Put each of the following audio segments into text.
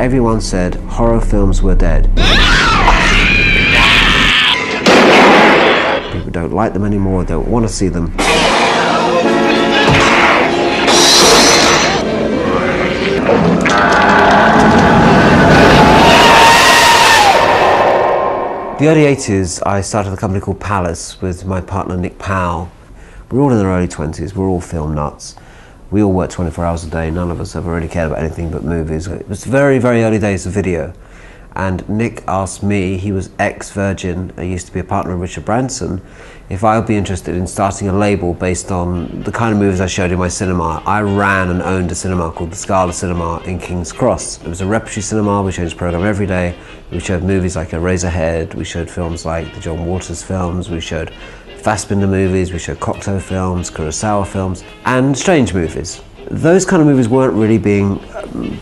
everyone said horror films were dead. People don't like them anymore, don't want to see them. The early 80s, I started a company called Palace with my partner Nick Powell. We're all in our early 20s, we're all film nuts. We all work 24 hours a day, none of us ever really cared about anything but movies. It was very, very early days of video. And Nick asked me, he was ex-Virgin, he used to be a partner of Richard Branson, if I would be interested in starting a label based on the kind of movies I showed in my cinema. I ran and owned a cinema called the Scala Cinema in King's Cross. It was a repertory cinema, we changed the program every day. We showed movies like Eraserhead, we showed films like the John Waters films, we showed Fassbinder movies, we showed Cocteau films, Kurosawa films, and strange movies. Those kind of movies weren't really being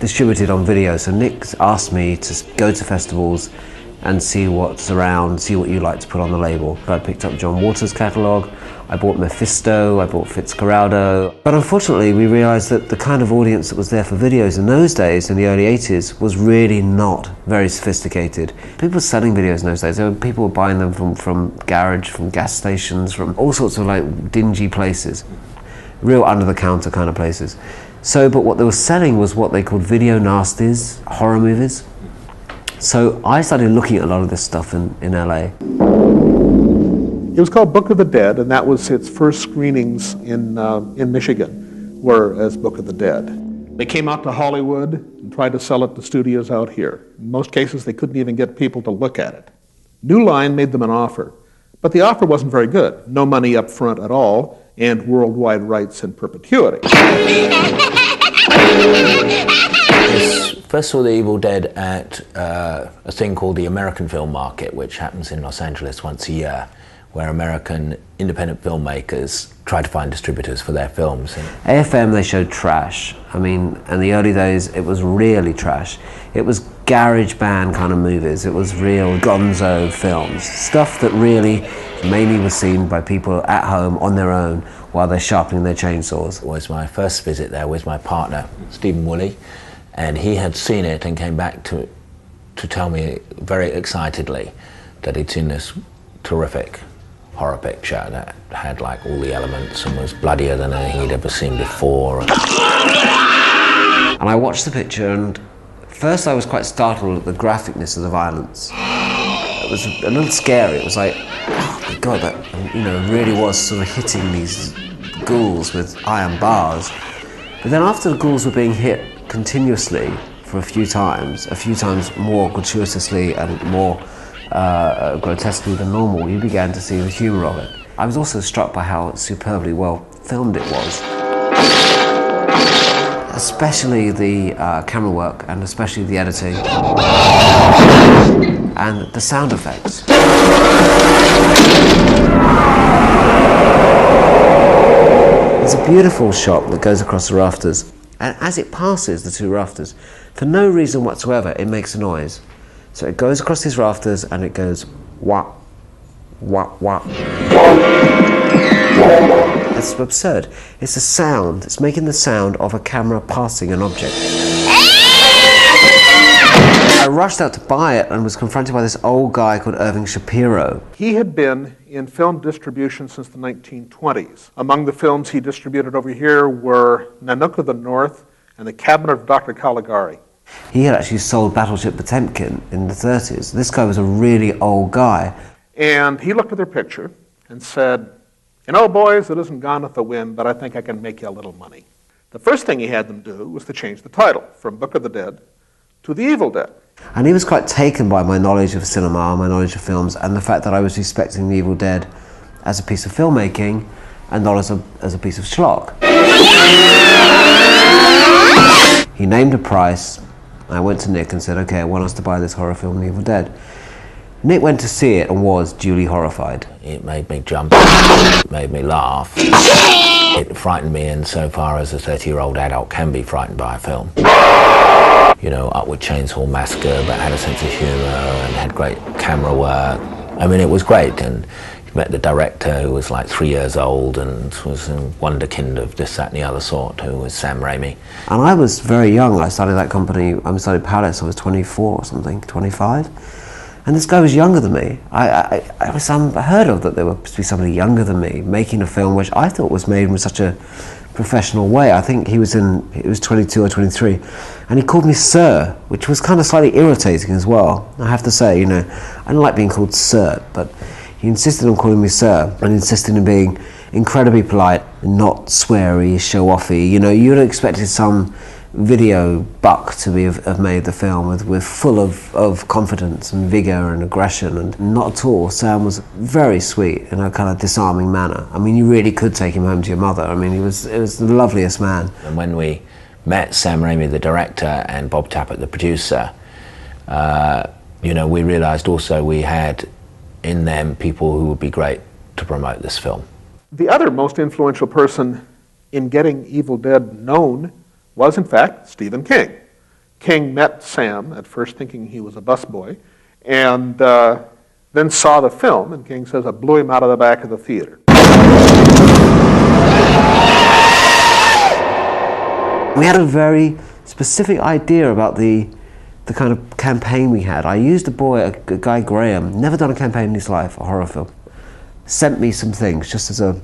distributed on video, so Nick asked me to go to festivals and see what's around, see what you like to put on the label. I picked up John Waters' catalogue, I bought Mephisto, I bought Fitzcarraldo. But unfortunately we realised that the kind of audience that was there for videos in those days, in the early 80s, was really not very sophisticated. People were selling videos in those days, people were buying them from garage, from gas stations, from all sorts of like dingy places. Real under-the-counter kind of places. But what they were selling was what they called video nasties, horror movies. So I started looking at a lot of this stuff in LA. It was called Book of the Dead, and that was its first screenings in Michigan, were as Book of the Dead. They came out to Hollywood and tried to sell it to studios out here. In most cases, they couldn't even get people to look at it. New Line made them an offer, but the offer wasn't very good. No money up front at all, and worldwide rights in perpetuity. First saw The Evil Dead at a thing called the American Film Market, which happens in Los Angeles once a year, where American independent filmmakers try to find distributors for their films. AFM, they showed trash. I mean, in the early days, it was really trash. It was garage band kind of movies. It was real gonzo films. Stuff that really mainly was seen by people at home on their own while they're sharpening their chainsaws. It was my first visit there with my partner, Stephen Woolley, and he had seen it and came back to tell me very excitedly that he'd seen this terrific horror picture that had like all the elements and was bloodier than anything he'd ever seen before. And I watched the picture, and first I was quite startled at the graphicness of the violence. It was a little scary. It was like, oh my God, that, you know, really was sort of hitting these ghouls with iron bars. But then after the ghouls were being hit continuously for a few times more gratuitously and more grotesquely than normal, you began to see the humour of it. I was also struck by how superbly well filmed it was. Especially the camera work, and especially the editing and the sound effects. There's a beautiful shot that goes across the rafters, and as it passes the two rafters, for no reason whatsoever, it makes a noise. So it goes across these rafters and it goes wah, wah, wah. It's absurd. It's a sound. It's making the sound of a camera passing an object. I rushed out to buy it and was confronted by this old guy called Irving Shapiro. He had been in film distribution since the 1920s. Among the films he distributed over here were Nanook of the North and The Cabinet of Dr. Caligari. He had actually sold Battleship Potemkin in the 30s. This guy was a really old guy. And he looked at their picture and said, "You know, boys, it isn't Gone with the Wind, but I think I can make you a little money." The first thing he had them do was to change the title from Book of the Dead to The Evil Dead. And he was quite taken by my knowledge of cinema, my knowledge of films, and the fact that I was respecting The Evil Dead as a piece of filmmaking and not as a piece of schlock. He named a price. I went to Nick and said, okay, I want us to buy this horror film, The Evil Dead. Nick went to see it and was duly horrified. It made me jump, it made me laugh. It frightened me insofar as a 30-year-old adult can be frightened by a film. You know, Upward Chainsaw Massacre, but had a sense of humour and had great camera work. I mean, it was great, and Met the director, who was like 3 years old and was a wonderkind of this, that and the other sort, who was Sam Raimi. And I was very young. I started that company, I started Palace, I was 24 or something, 25. And this guy was younger than me. I was unheard of that there was to be somebody younger than me making a film which I thought was made in such a professional way. I think he was 22 or 23, and he called me sir, which was kind of slightly irritating as well, I have to say. You know, I don't like being called sir, but he insisted on calling me sir, and insisted on being incredibly polite and not sweary, show-offy. You know, you'd have expected some video buck to have made the film with full of confidence and vigor and aggression, and not at all. Sam was very sweet in a kind of disarming manner. I mean, you really could take him home to your mother. I mean, it was the loveliest man. And when we met Sam Raimi, the director, and Bob Tappert, the producer, you know, we realized also we had in them people who would be great to promote this film. The other most influential person in getting Evil Dead known was, in fact, Stephen King. King met Sam at first thinking he was a busboy, and then saw the film, and King says, "I blew him out of the back of the theater." We had a very specific idea about the kind of campaign we had. I used a guy Graham, never done a campaign in his life, a horror film, sent me some things just as a,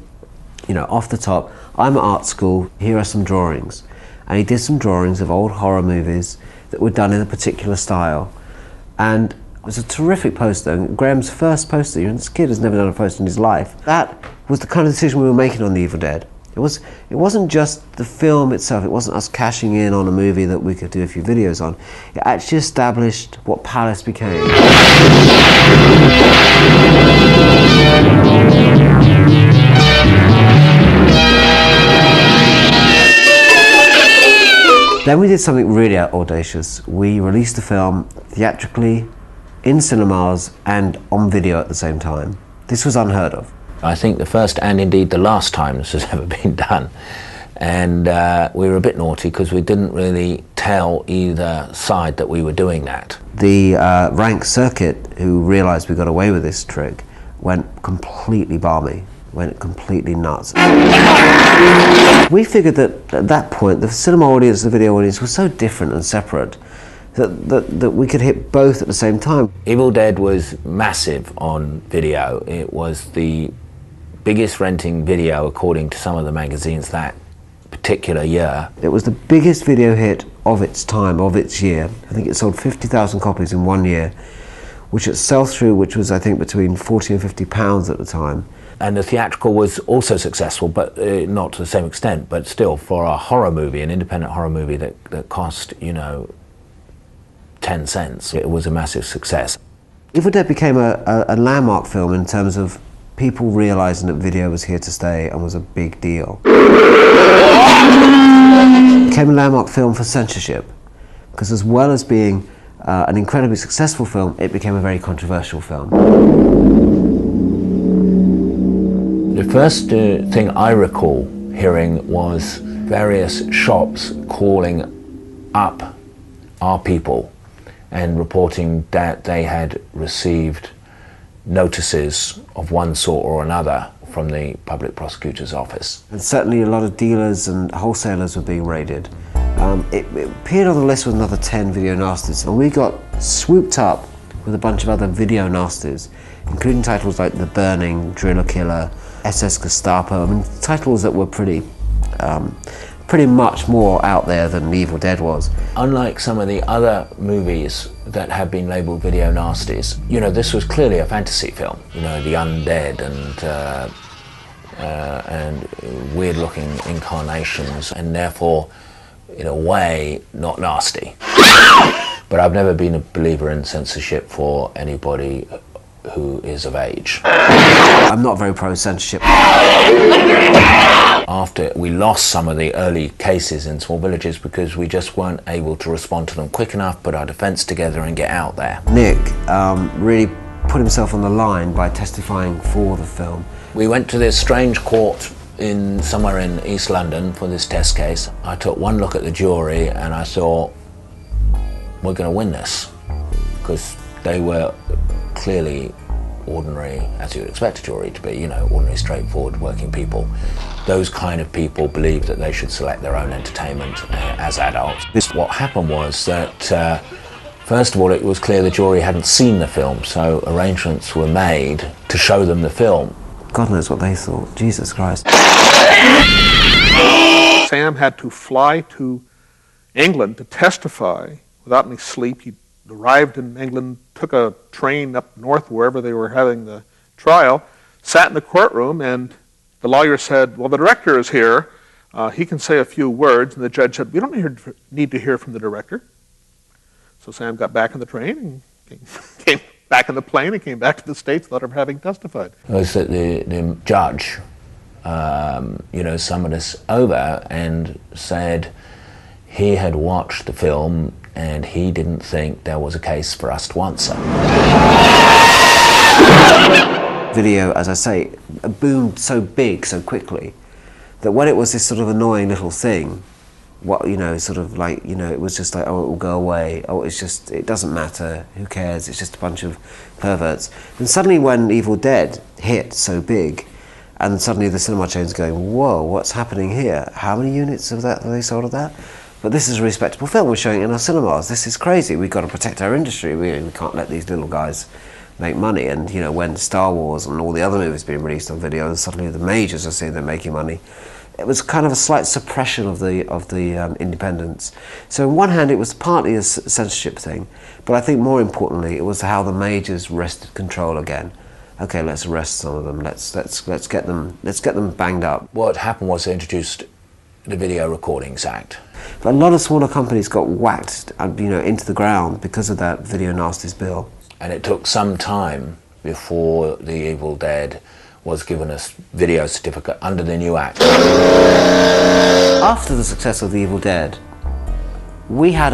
you know, off the top. I'm at art school, here are some drawings. And he did some drawings of old horror movies that were done in a particular style. And it was a terrific poster. Graham's first poster, you know, this kid has never done a poster in his life. That was the kind of decision we were making on The Evil Dead. It wasn't just the film itself, it wasn't us cashing in on a movie that we could do a few videos on. It actually established what Palace became. Then we did something really audacious. We released the film theatrically, in cinemas, and on video at the same time. This was unheard of. I think the first and indeed the last time this has ever been done. And we were a bit naughty because we didn't really tell either side that we were doing that. The rank circuit, who realized we got away with this trick, went completely balmy. Went completely nuts. We figured that at that point the cinema audience and the video audience was so different and separate that we could hit both at the same time. Evil Dead was massive on video. It was the biggest renting video according to some of the magazines that particular year. It was the biggest video hit of its time, of its year. I think it sold 50,000 copies in 1 year, which at sell-through, which was I think between 40 and 50 pounds at the time. And the theatrical was also successful, but not to the same extent, but still for a horror movie, an independent horror movie that cost, you know, 10 cents, it was a massive success. Evil Dead became a landmark film in terms of people realizing that video was here to stay and was a big deal. It became a landmark film for censorship, because as well as being an incredibly successful film, it became a very controversial film. The first thing I recall hearing was various shops calling up our people and reporting that they had received notices of one sort or another from the public prosecutor's office. And certainly a lot of dealers and wholesalers were being raided. It appeared on the list with another 10 video nasties, and we got swooped up with a bunch of other video nasties, including titles like The Burning, Driller Killer, SS Gestapo. I mean, titles that were pretty much more out there than Evil Dead was. Unlike some of the other movies that have been labelled video nasties, you know, this was clearly a fantasy film. You know, the undead and weird-looking incarnations, and therefore, in a way, not nasty. But I've never been a believer in censorship for anybody who is of age. I'm not very pro-censorship. After we lost some of the early cases in small villages because we just weren't able to respond to them quick enough, put our defence together and get out there. Nick really put himself on the line by testifying for the film. We went to this strange court somewhere in East London for this test case. I took one look at the jury and I thought, we're going to win this, because they were clearly ordinary, as you would expect a jury to be, you know, ordinary, straightforward working people. Those kind of people believe that they should select their own entertainment as adults. What happened was that, first of all, it was clear the jury hadn't seen the film, so arrangements were made to show them the film. God knows what they thought. Jesus Christ. Sam had to fly to England to testify without any sleep. He arrived in England, took a train up north wherever they were having the trial, sat in the courtroom, and the lawyer said, well, the director is here. He can say a few words. And the judge said, we don't need to hear from the director. So Sam got back in the train and came back in the plane and came back to the States without ever having testified. It was that the judge, you know, summoned us over and said he had watched the film and he didn't think there was a case for us to answer. Video, as I say, boomed so big so quickly that when it was this sort of annoying little thing, what, you know, sort of like, you know, it was just like, oh, it will go away, oh, it's just, it doesn't matter, who cares, it's just a bunch of perverts. And suddenly when Evil Dead hit so big, and suddenly the cinema chain's going, whoa, what's happening here? How many units of that have they sold of that? But this is a respectable film, we're showing it in our cinemas, this is crazy, we've got to protect our industry, we can't let these little guys make money. And you know, when Star Wars and all the other movies being released on video, and suddenly the majors are saying they're making money, it was kind of a slight suppression of the independents. So on one hand, it was partly a censorship thing, but I think more importantly, it was how the majors wrested control again. Okay, let's arrest some of them. Let's get them banged up. What happened was they introduced the Video Recordings Act. But a lot of smaller companies got whacked, you know, into the ground because of that Video Nasties bill. And it took some time before the Evil Dead was given a video certificate under the new act. After the success of the Evil Dead, we had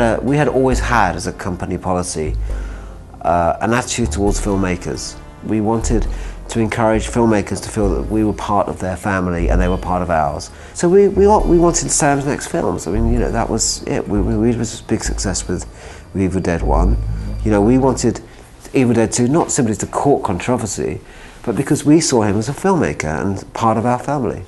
always had as a company policy an attitude towards filmmakers. We wanted to encourage filmmakers to feel that we were part of their family and they were part of ours. So we wanted Sam's next films. I mean, you know, that was it. We was a big success with Evil Dead 1. You know, we wanted Evil Dead 2 not simply to court controversy, but because we saw him as a filmmaker and part of our family.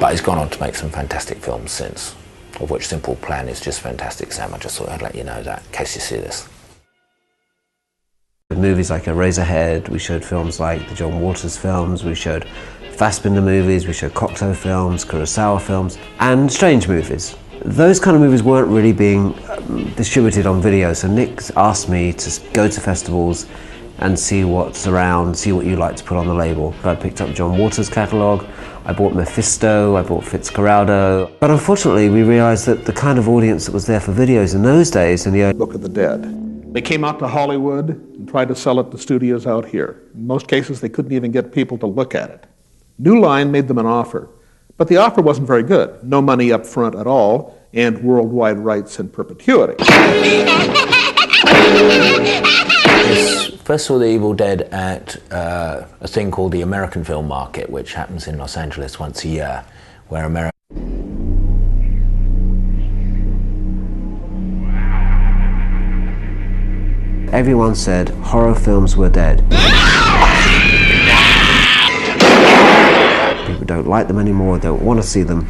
But he's gone on to make some fantastic films since, of which Simple Plan is just fantastic, Sam. I just thought I'd let you know that, in case you see this. Movies like Eraserhead, we showed films like the John Waters films, we showed Fassbinder movies, we showed Cocteau films, Kurosawa films, and strange movies. Those kind of movies weren't really being distributed on video, so Nick asked me to go to festivals and see what's around, see what you like to put on the label. I picked up John Waters' catalogue, I bought Mephisto, I bought Fitzcarraldo. But unfortunately, we realized that the kind of audience that was there for videos in those days, in the early Book of the Dead. They came out to Hollywood and tried to sell it to studios out here. In most cases, they couldn't even get people to look at it. New Line made them an offer, but the offer wasn't very good. No money up front at all, and worldwide rights in perpetuity. First saw the Evil Dead at a thing called the American Film Market, which happens in Los Angeles once a year, where everyone said horror films were dead. People don't like them anymore, don't want to see them.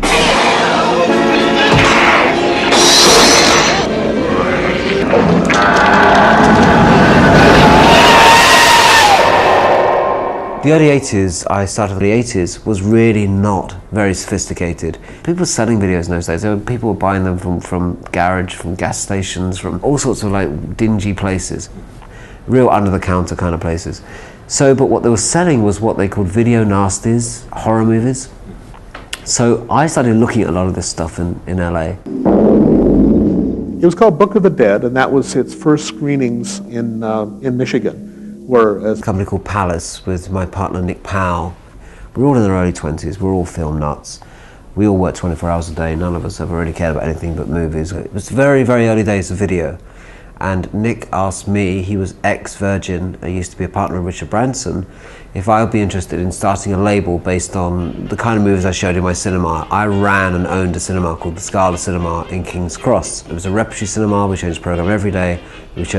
The early 80s, I started in the 80s, was really not very sophisticated. People were selling videos in those days. People were buying them from garage, from gas stations, from all sorts of like dingy places. Real under-the-counter kind of places. So, but what they were selling was what they called video nasties, horror movies. So I started looking at a lot of this stuff in LA. It was called Book of the Dead, and that was its first screenings in Michigan. A company called Palace with my partner Nick Powell. We're all in our early 20s, we're all film nuts. We all worked 24 hours a day. None of us ever really cared about anything but movies. It was very, very early days of video. And Nick asked me, he was ex-Virgin, he used to be a partner of Richard Branson, if I would be interested in starting a label based on the kind of movies I showed in my cinema. I ran and owned a cinema called the Scala Cinema in King's Cross. It was a repertory cinema. We changed the program every day. We showed